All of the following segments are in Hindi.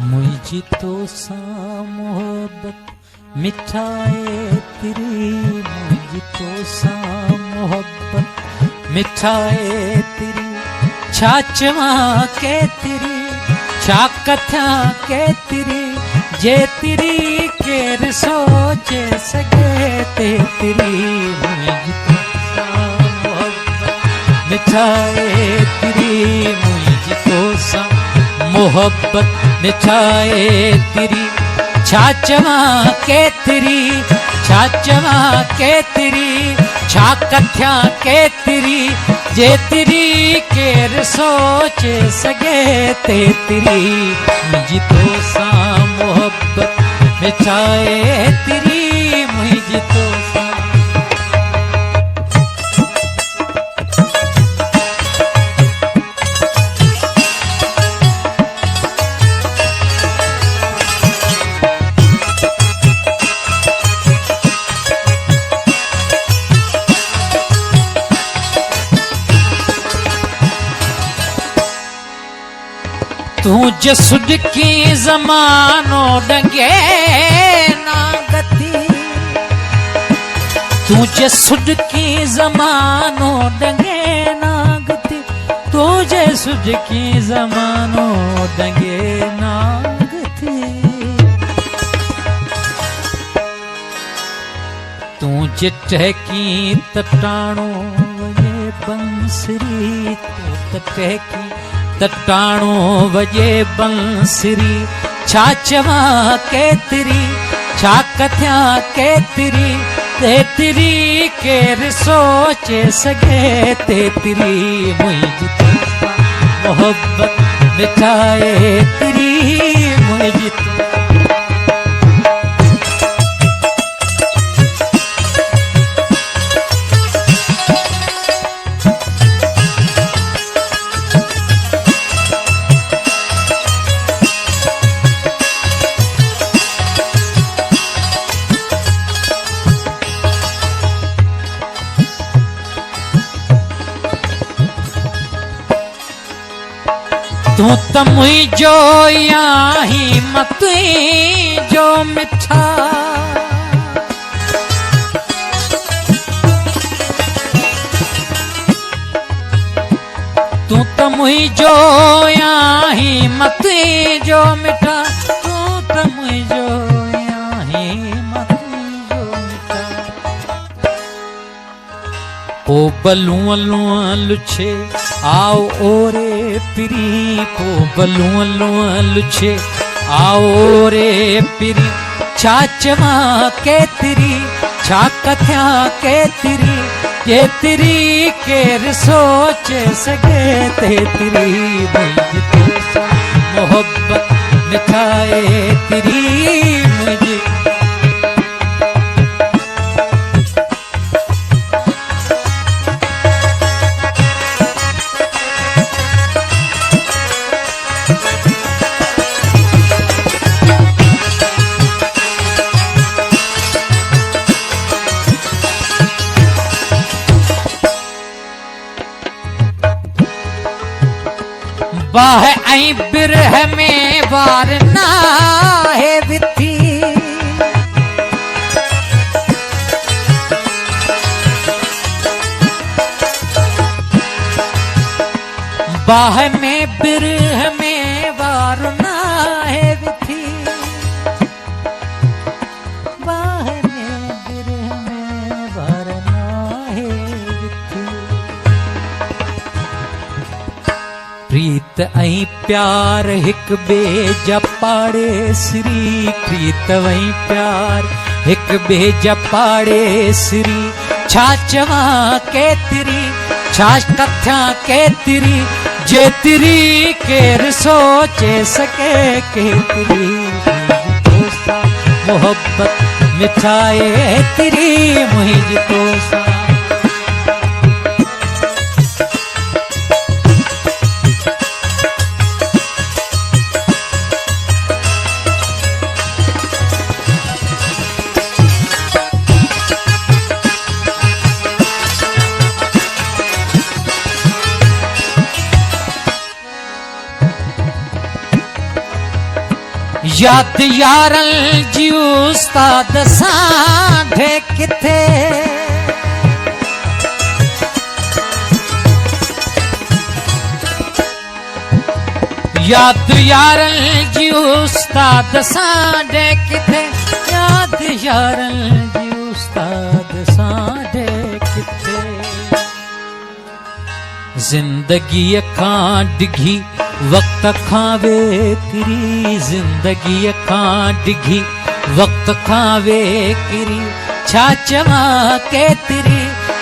मुझी तो सा मोहब्बत मिठाए तेरी, मुझी तो सा मोहब्बत मिठाए तेरी, छाचवा के तेरी छा कथा के तेरी, जे तेरी केर सोचे सके ते तेरी, मुझी तो सा मोहब्बत मिठाए तेरी, मुझी तो सा मोहब्बत मिठाए तेरी, छाचवा के तेरी छाचवा के तेरी, छा कथ्या के तेरी, जे तेरी केर सोच सके ते तेरी, मुझी तो सा मोहब्बत मिठाए तेरी, मुझी तो सा। तू जसुद की जमानो डंगे ना गति, तू जसुद की जमानो डंगे ना गति, तू जसुद की जमानो डंगे ना गति, तू जिट की तटाणो ये बंसरी, तू तट की तटाणो वजे बंसरी, छाचवा के तेरी छा कथ्या के तेरी, ते तेरी केर सोचे सके ते तेरी, मुझी तो सा मोहब्बत मिठाए तेरी, मुझी तो। तू त मुझो याही मत जो मिठा, तू त मुझो याही मत जो मिठा, तू त मुझो याही मत जो मिठा, ओ बलुआ लुआ लुछे आओ ओरे पिरी, को बलुआ लुआ लुछे आओ रे पिरी, छाचवा के तेरी छा कथ्या के तेरी, ये तेरी केर सोचे सके ते तेरी, मुझी तो सा मोहब्बत मिठाए तेरी, मुझी। बाह आई बिरह में बार ना है विथी, बाह में बिरह में बार ना है विथी, बाह में बिरह में बार ना है विथी, प्रीत ऐं प्यार हिक बे जपाड़े श्री, प्रीत वहीं प्यार हिक बे जपाड़े श्री, छाचवा के तेरी छा कथ्या के तेरी, जे तेरी केर सोचे सके के तेरी, मुझी तो सा मोहब्बत मिठाए तेरी, मुझी तो सा। याद यारल जी उस्ताद साढ़े किथे याद यारल जी उस्ताद साढ़े किथे याद यारल जी उस्ताद साढ़े किथे जिंदगी खां डिघी वक्त खां वेकरी जिंदगी खां डिघी वक्त खां वेकरी छा चवा केतरी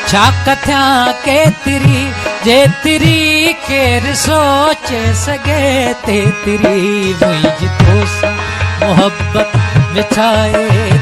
छा कथ्या केतरी जेतरी केर सोचे सगे तेतरी मुझ तोसा मोहब्बत में छाए